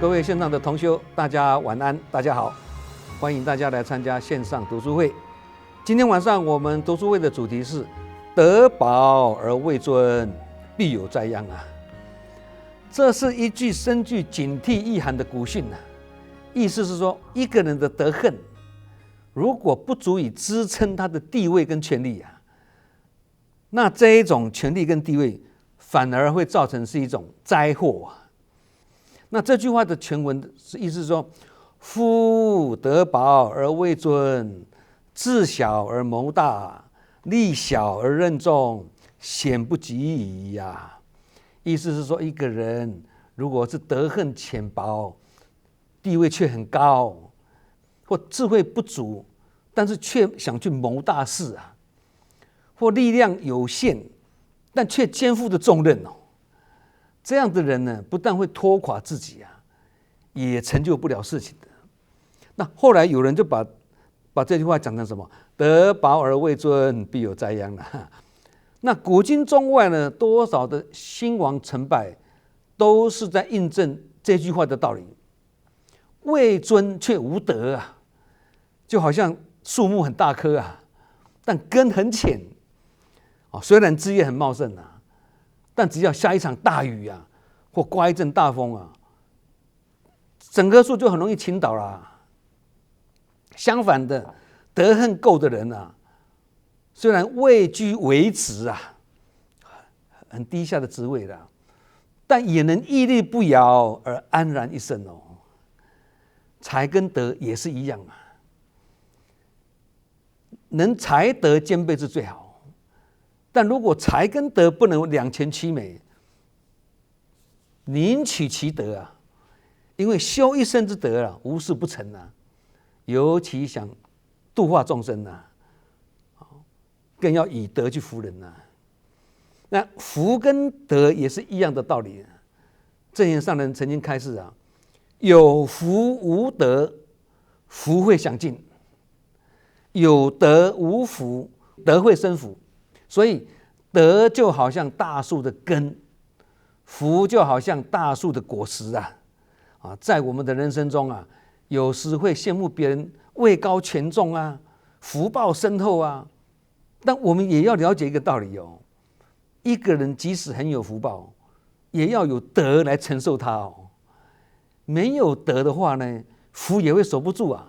各位线上的同修，大家晚安，大家好，欢迎大家来参加线上读书会。今天晚上我们读书会的主题是得饱而未尊，必有灾殃啊。这是一句深具警惕意涵的古训啊，意思是说，一个人的德行如果不足以支撑他的地位跟权力啊，那这一种权力跟地位反而会造成是一种灾祸啊。那这句话的全文是意思是说，夫得饱而未尊，自小而谋大，力小而任重，险不及矣呀。意思是说，一个人如果是德行浅薄，地位却很高，或智慧不足，但是却想去谋大事啊，或力量有限，但却肩负着重任哦。这样的人呢，不但会拖垮自己啊，也成就不了事情的。那后来有人就把这句话讲成什么？得饱而未尊，必有灾殃了。那古今中外呢，多少的兴亡成败，都是在印证这句话的道理。未尊却无德啊，就好像树木很大棵啊，但根很浅啊，虽然枝叶很茂盛啊，但只要下一场大雨啊，或刮一阵大风啊，整棵树就很容易倾倒啦。相反的，德行够的人啊，虽然位居维职啊，很低下的职位啦，但也能屹立不摇而安然一生哦。才跟德也是一样啊，能才德兼备是最好。但如果才跟德不能两全其美，宁取其德啊，因为修一生之德啊，无事不成啊。尤其想度化众生啊，更要以德去服人啊。那福跟德也是一样的道理啊。证严上人曾经开示啊，有福无德，福会享尽；有德无福，德会生福。所以德就好像大树的根，福就好像大树的果实啊！在我们的人生中啊，有时会羡慕别人位高权重啊，福报深厚啊，但我们也要了解一个道理哦，一个人即使很有福报，也要有德来承受它哦。没有德的话呢，福也会守不住啊！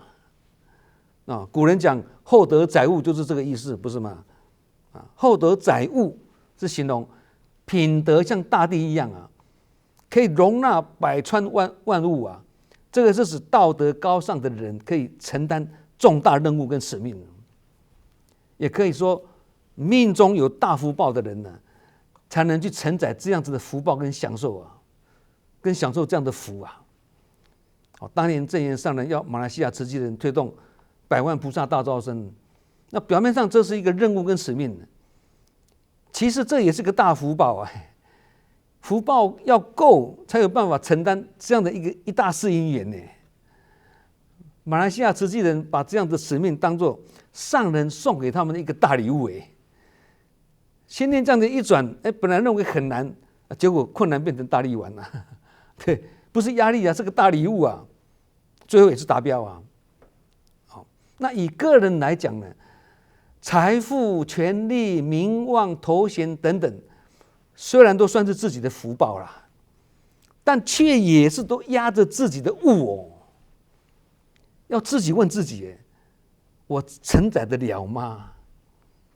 古人讲厚德载物，就是这个意思，不是吗？厚德载物是形容品德像大地一样啊，可以容纳百川万物啊。这个是指道德高尚的人可以承担重大任务跟使命，也可以说命中有大福报的人呢，才能去承载这样子的福报跟享受啊，跟享受这样的福啊。当年证严上人要马来西亚慈济人推动百万菩萨大招生，那表面上这是一个任务跟使命，其实这也是个大福报啊。福报要够，才有办法承担这样的一大事因缘呢。马来西亚慈济人把这样的使命当作上人送给他们的一个大礼物哎。先天这样的一转，本来认为很难，结果困难变成大力丸了。对，不是压力啊，是个大礼物啊，最后也是达标啊。好，那以个人来讲呢，财富、权力、名望、头衔等等，虽然都算是自己的福报啦，但却也是都压着自己的物哦。要自己问自己，我承载得了吗？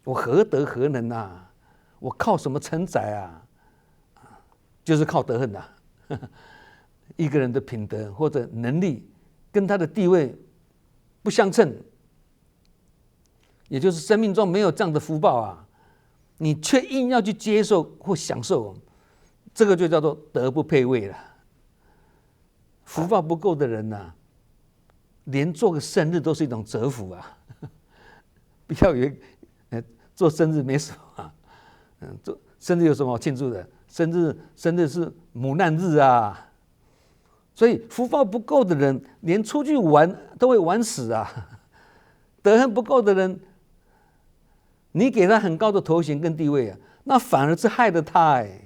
我何德何能啊？我靠什么承载啊？就是靠德行啊。一个人的品德或者能力跟他的地位不相称，也就是生命中没有这样的福报啊，你却硬要去接受或享受，这个就叫做德不配位了。福报不够的人啊，连做个生日都是一种折福啊！不要以为做生日没什么啊，做生日有什么好庆祝的？生日是母难日啊！所以福报不够的人，连出去玩都会玩死啊！德行不够的人，你给他很高的头衔跟地位啊，那反而是害了他哎。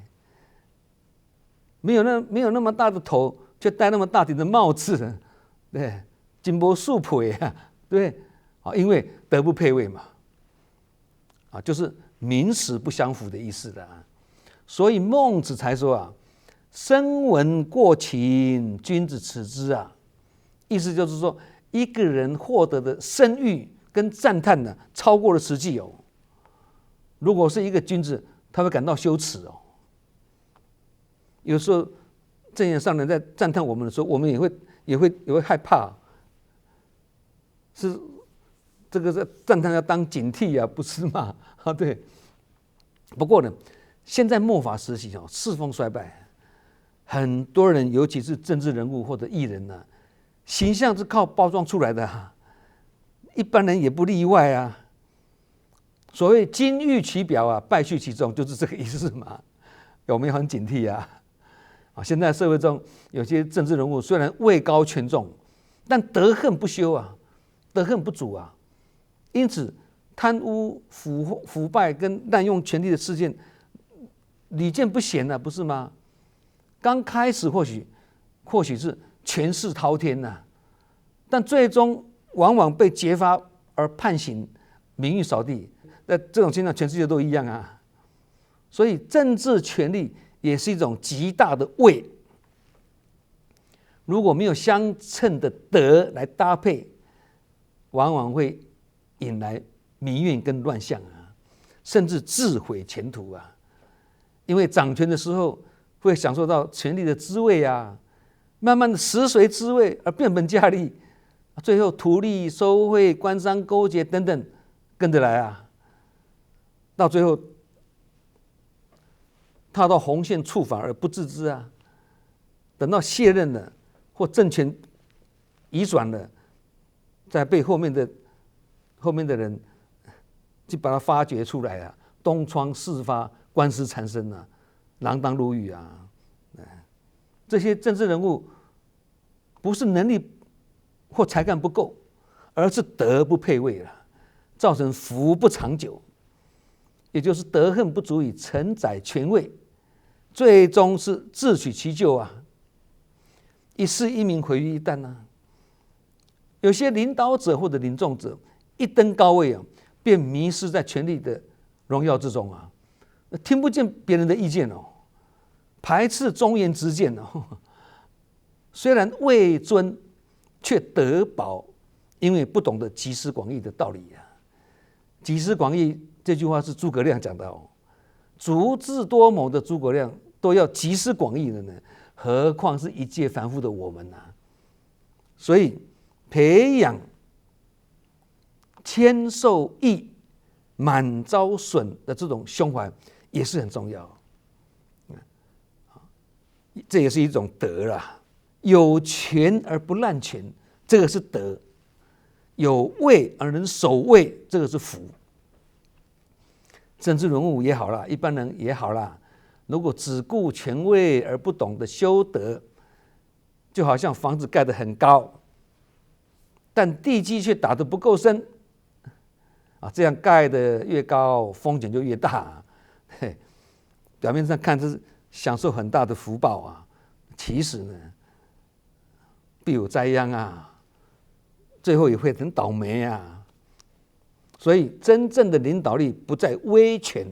没有那么大的头，却戴那么大顶的帽子，对，金波素腿啊，对，因为德不配位嘛，就是名实不相符的意思的啊。所以孟子才说啊，声闻过情，君子耻之啊。意思就是说，一个人获得的声誉跟赞叹呢，超过了实际哦。如果是一个君子，他会感到羞耻哦。有时候正言上人在赞叹我们的时候，我们也会害怕，是这个赞叹要当警惕啊，不是吗？对。不过呢，现在末法时期世风衰败，很多人尤其是政治人物或者艺人呢，形象是靠包装出来的啊，一般人也不例外啊。所谓金玉其表啊，败絮其中，就是这个意思嘛。有没有很警惕啊？现在社会中有些政治人物虽然位高权重，但德恨不修啊，德恨不足啊。因此，贪污、腐败跟滥用权力的事件屡见不鲜啊，不是吗？刚开始或许是权势滔天啊，但最终往往被揭发而判刑，名誉扫地。那这种情况全世界都一样啊。所以政治权力也是一种极大的位，如果没有相称的德来搭配，往往会引来民怨跟乱象啊，甚至自毁前途啊。因为掌权的时候会享受到权力的滋味啊，慢慢的食髓知味而变本加厉，最后图利、收贿、官商勾结等等跟着来啊，到最后踏到红线触法而不自知啊，等到卸任了或政权移转了，再被后面的人就把它发掘出来啊，东窗事发，官司缠身啊，锒铛入狱啊。这些政治人物不是能力或才干不够，而是德不配位了，造成福不长久，也就是德恨不足以承载权位，最终是自取其咎啊，一世一名毁于一旦啊。有些领导者或者领众者一登高位啊，便迷失在权力的荣耀之中啊，听不见别人的意见哦，排斥忠言直谏哦。虽然位尊，却德薄，因为不懂得集思广益的道理啊。集思广益这句话是诸葛亮讲的哦，足智多谋的诸葛亮都要集思广益的呢，何况是一介凡夫的我们啊。所以培养谦受益、满招损的这种胸怀也是很重要，这也是一种德啦。有权而不滥权，这个是德；有位而能守位，这个是福。政治人物也好啦，一般人也好啦，如果只顾权位而不懂得修德，就好像房子盖得很高，但地基却打得不够深啊，这样盖得越高，风险就越大。表面上看是享受很大的福报啊，其实呢，必有灾殃啊，最后也会很倒霉啊。所以真正的领导力不在威权，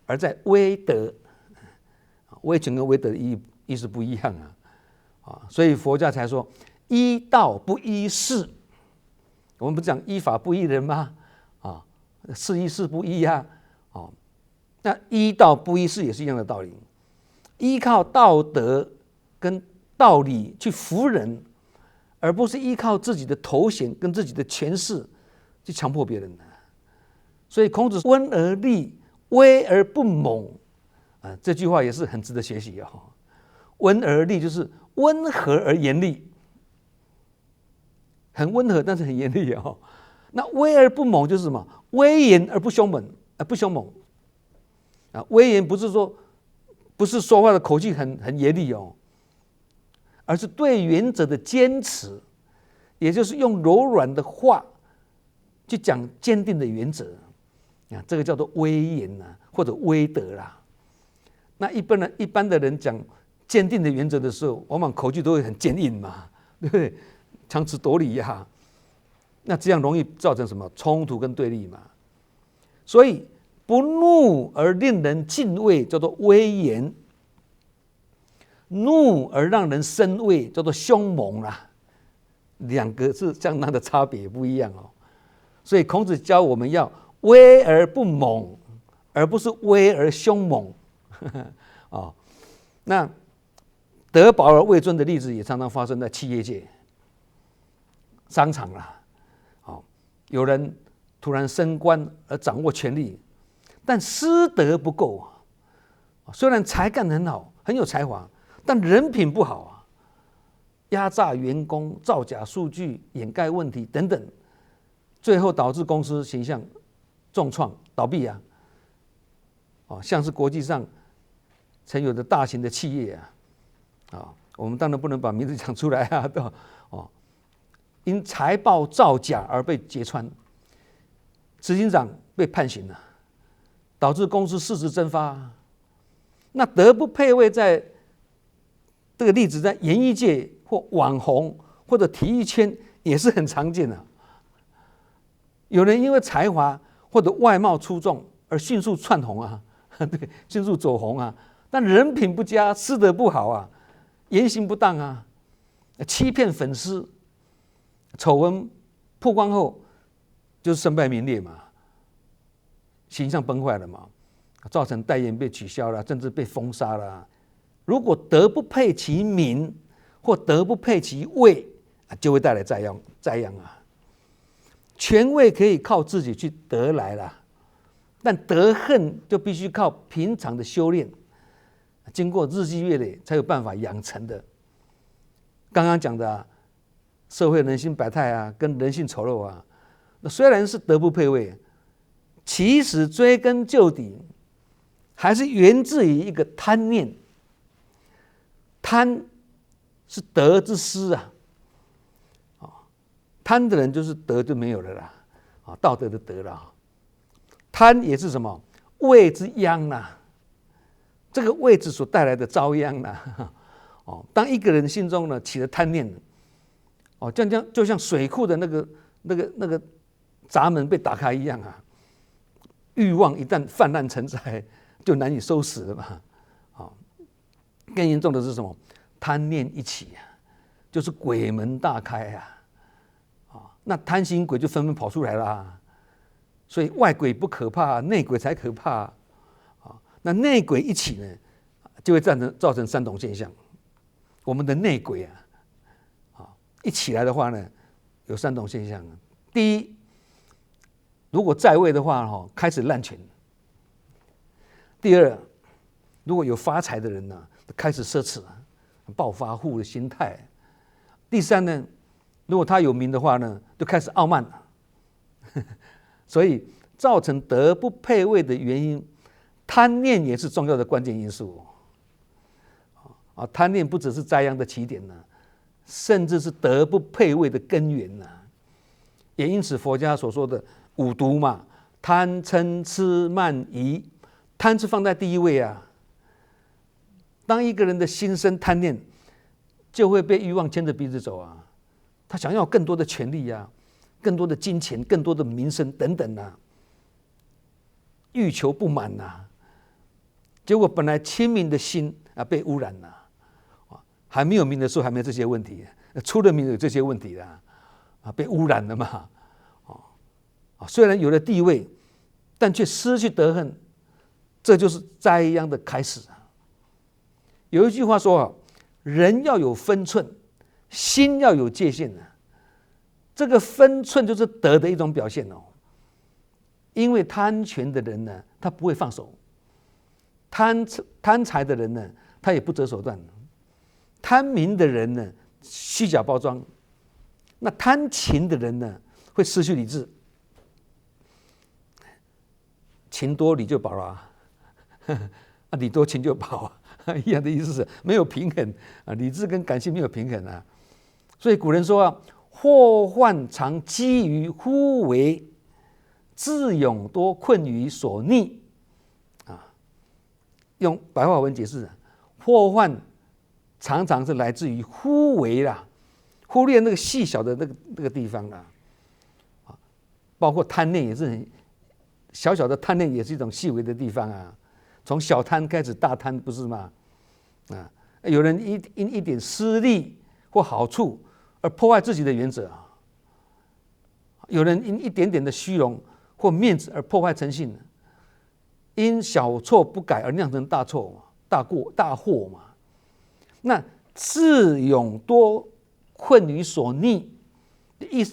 而在威德。威权跟威德的意思不一样啊，所以佛家才说依道不依事。我们不讲依法不依人吗？事依事不依啊。那依道不依事也是一样的道理，依靠道德跟道理去服人，而不是依靠自己的头衔跟自己的权势去强迫别人的。所以孔子温而立，威而不猛这句话也是很值得学习哦。温而立就是温和而严厉，很温和但是很严厉哦。那威而不猛就是什么？威严而不凶猛，威严不是说话的口气很严厉哦，而是对原则的坚持，也就是用柔软的话去讲坚定的原则这个叫做威严或者威德啦。那一般的人讲坚定的原则的时候，往往口气都会很坚硬嘛，对不对？强词夺理呀，那这样容易造成什么冲突跟对立嘛。所以不怒而令人敬畏叫做威严，怒而让人生畏叫做凶猛啦，两个是相当的差别不一样哦。所以孔子教我们要威而不猛，而不是威而凶猛哦。那得饱而位尊的例子也常常发生在企业界、商场啦。有人突然升官而掌握权力，但师德不够啊。虽然才干很好，很有才华，但人品不好啊，压榨员工、造假数据、掩盖问题等等，最后导致公司形象重创、倒闭啊。像是国际上曾有的大型的企业啊，我们当然不能把名字讲出来啊，因财报造假而被揭穿，执行长被判刑了，导致公司市值蒸发。那德不配位在这个例子，在演艺界或网红或者体育圈也是很常见的。有人因为才华或者外貌出众而迅速窜红啊，对，迅速走红啊，但人品不佳，师德不好啊，言行不当啊，欺骗粉丝。丑闻曝光后，就是身败名裂嘛，形象崩坏了嘛，造成代言被取消了，甚至被封杀了。如果德不配其名，或德不配其位，就会带来灾殃啊。权位可以靠自己去得来啦，但德恨就必须靠平常的修炼，经过日积月累才有办法养成的。刚刚讲的社会人心百态啊，跟人性丑陋啊，那虽然是德不配位，其实追根究底，还是源自于一个贪念。贪是德之师啊，贪的人就是德就没有了啦，道德的德啦。贪也是什么位之殃啦，这个位置所带来的遭殃啦。当一个人心中呢起了贪念，就像水库的那个闸门被打开一样啊，欲望一旦泛滥成灾，就难以收拾了嘛。更严重的是什么？贪念一起啊，就是鬼门大开啊！那贪心鬼就纷纷跑出来了。所以外鬼不可怕，内鬼才可怕啊！那内鬼一起呢，就会造成三种现象。我们的内鬼一起来的话呢，有三种现象。第一，如果在位的话开始滥权；第二，如果有发财的人呢，开始奢侈，暴发户的心态；第三呢，如果他有名的话呢，就开始傲慢了。所以造成德不配位的原因，贪念也是重要的关键因素。贪念不只是灾殃的起点呢，甚至是德不配位的根源呢。也因此佛家所说的五毒嘛，贪嗔痴慢疑，贪是放在第一位啊。当一个人的心生贪念，就会被欲望牵着鼻子走啊。他想要更多的权利啊，更多的金钱，更多的名声等等啊，欲求不满啊，结果本来清明的心被污染了。还没有名的时候还没这些问题，出了名有这些问题了被污染了嘛。虽然有了地位，但却失去德行，这就是灾殃的开始。有一句话说人要有分寸，心要有界限。这个分寸就是德的一种表现。因为贪权的人呢，他不会放手；贪财的人呢，他也不择手段；贪名的人呢，虚假包装；那贪情的人呢，会失去理智。情多理就饱了理多情就饱一样的意思是没有平衡理智跟感性没有平衡所以古人说祸患常积于忽为，智勇多困于所逆用白话文解释，祸患常常是来自于忽为啦，忽略那个细小的那个地方啦，包括贪念也是很小小的贪念，也是一种细微的地方啊。从小贪开始大贪，不是吗？啊，有人因一点私利或好处而破坏自己的原则啊，有人因一点点的虚荣或面子而破坏诚信，因小错不改而酿成大错、大祸嘛。那智勇多困于所逆，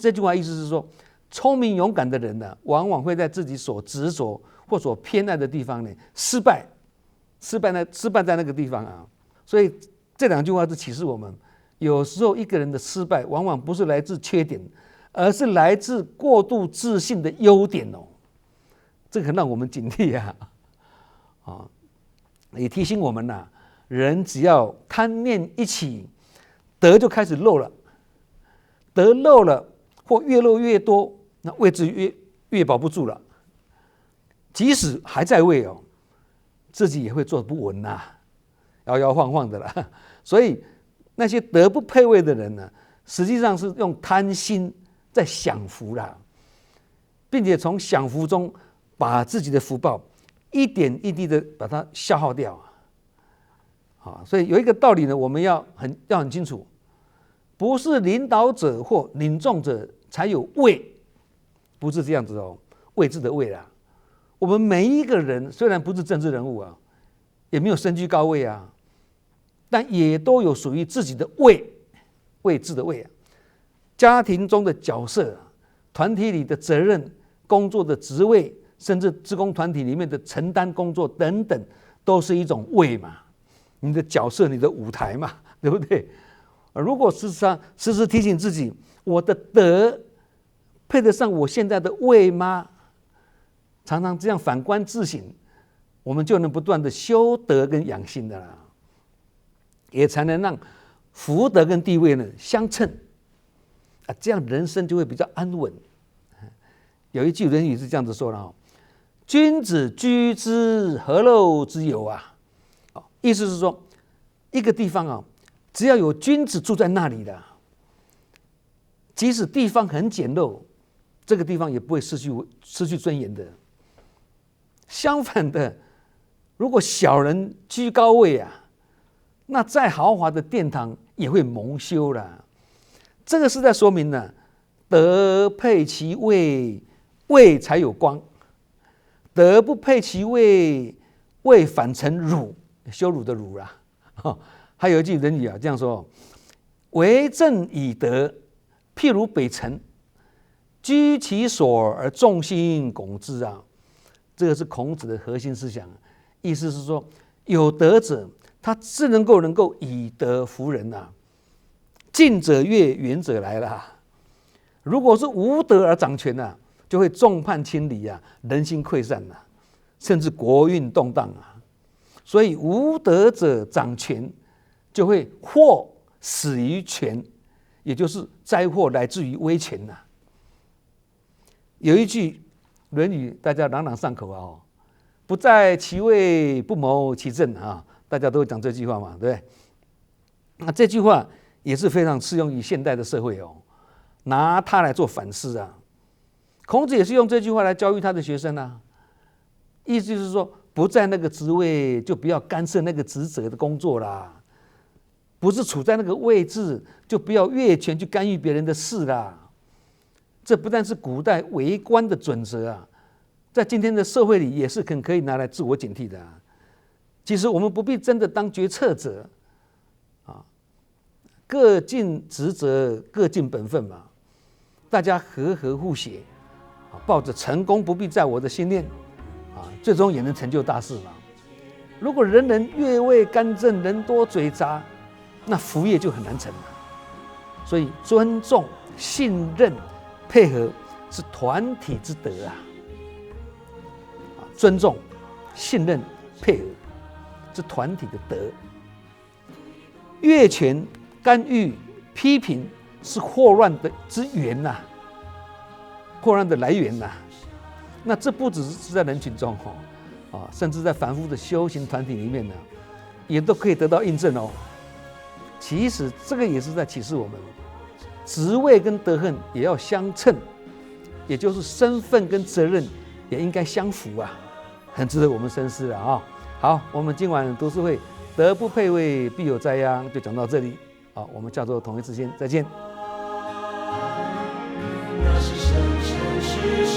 这句话意思是说，聪明勇敢的人呢，往往会在自己所执着或所偏爱的地方呢失败在那个地方啊。所以这两句话是启示我们，有时候一个人的失败，往往不是来自缺点，而是来自过度自信的优点哦。这个很让我们警惕啊，也提醒我们呐，人只要贪念一起，德就开始漏了，德漏了或越漏越多，那位置越保不住了。即使还在位哦，自己也会坐不稳呐，摇摇晃晃的啦。所以那些德不配位的人呢，实际上是用贪心在享福啦，并且从享福中把自己的福报一点一滴的把它消耗掉啊。所以有一个道理呢，我们要很清楚，不是领导者或领众者才有位，不是这样子哦，位置的位啦。我们每一个人虽然不是政治人物啊，也没有身居高位啊，但也都有属于自己的位置的位啊。家庭中的角色，团体里的责任，工作的职位，甚至志工团体里面的承担工作等等，都是一种位嘛。你的角色，你的舞台嘛，对不对？如果时时提醒自己，我的德配得上我现在的位吗？常常这样反观自省，我们就能不断的修德跟养心的啦，也才能让福德跟地位呢相称啊，这样人生就会比较安稳。有一句人语是这样子说的哦：“君子居之，何陋之有啊？”意思是说，一个地方啊，只要有君子住在那里的，即使地方很简陋，这个地方也不会失去尊严的。相反的，如果小人居高位啊，那再豪华的殿堂也会蒙羞了。这个是在说明呢，德配其位，位才有光；德不配其位，位反成辱，羞辱的辱啦。还有一句人语啊，这样说：“为政以德，譬如北辰，居其所而众星拱之啊。”这个是孔子的核心思想，意思是说，有德者他自能够以德服人呐，近者悦，远者来了。如果是无德而掌权啊，就会众叛亲离啊，人心溃散啊，甚至国运动荡啊。所以无德者掌权，就会祸始于权，也就是灾祸来自于威权呐。有一句《论语》，大家朗朗上口啊，不在其位，不谋其政啊，大家都会讲这句话嘛，对不对？那这句话也是非常适用于现代的社会哦，拿它来做反思啊。孔子也是用这句话来教育他的学生啊，意思就是说，不在那个职位，就不要干涉那个职责的工作啦；不是处在那个位置，就不要越权去干预别人的事啦。这不但是古代为官的准则啊，在今天的社会里也是可以拿来自我警惕的啊。其实我们不必真的当决策者啊，各尽职责，各尽本分嘛，大家和互协，抱着成功不必在我的心念啊，最终也能成就大事嘛。如果人人越位干政，人多嘴杂，那福业就很难成了。所以尊重、信任、配合是团体之德啊！尊重、信任、配合是团体的德。越权、干预、批评是祸乱的之源呐，祸乱的来源呐。那这不只是在人群中甚至在凡夫的修行团体里面呢，也都可以得到印证哦。其实这个也是在启示我们，职位跟德行也要相称，也就是身份跟责任也应该相符啊，很值得我们深思了啊。好，我们今晚读书会德不配位，必有灾殃，就讲到这里。好，我们下周同一时间再见。那是生生世世